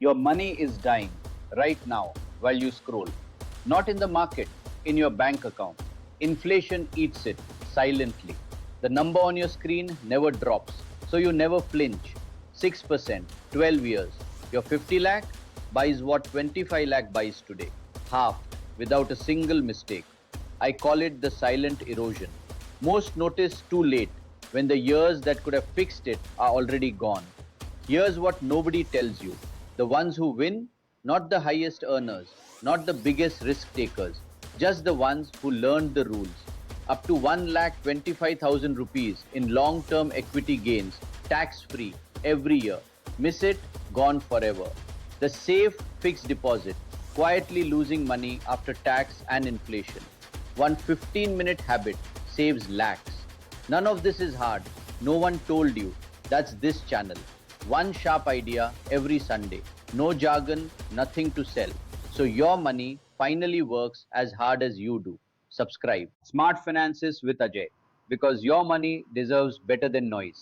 Your money is dying right now while you scroll. Not in the market, in your bank account. Inflation eats it silently. The number on your screen never drops, so you never flinch. 6%, 12 years. Your 50 lakh buys what 25 lakh buys today. Half, without a single mistake. I call it the silent erosion. Most notice too late, when the years that could have fixed it are already gone. Here's what nobody tells you: the ones who win, not the highest earners, not the biggest risk takers, just the ones who learned the rules. Up to 1,25,000 rupees in long term equity gains, tax free, every year. Miss it, gone forever. The safe fixed deposit, quietly losing money after tax and inflation. One 15-minute habit saves lakhs. None of this is hard. No one told you. That's this channel. One sharp idea every Sunday. No jargon, nothing to sell. So your money finally works as hard as you do. Subscribe. Smart Finances with Ajay. Because your money deserves better than noise.